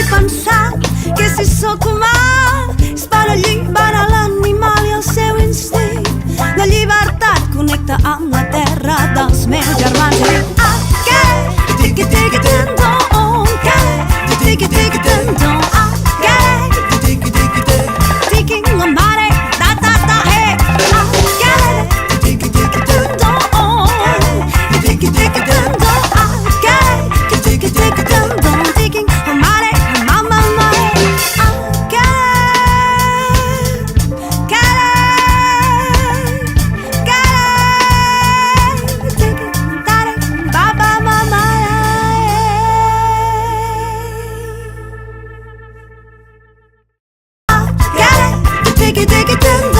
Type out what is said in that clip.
pensar que si sóc humà és per alliberar l'animal i el seu instint de llibertat. Connecta amb la terra dels meus germans i diu aquest tiqui-tiqui-tin-don, aquest tiqui-tiqui-tin-don, aquest tiqui-tiqui-tin, la mare da-da-da, hey, aquest tiqui-tiqui-tin-don, tiqui-tiqui-tin-don, aquest tiqui-tiqui-tin-don, tiqui, la mare, mama, mare, take it,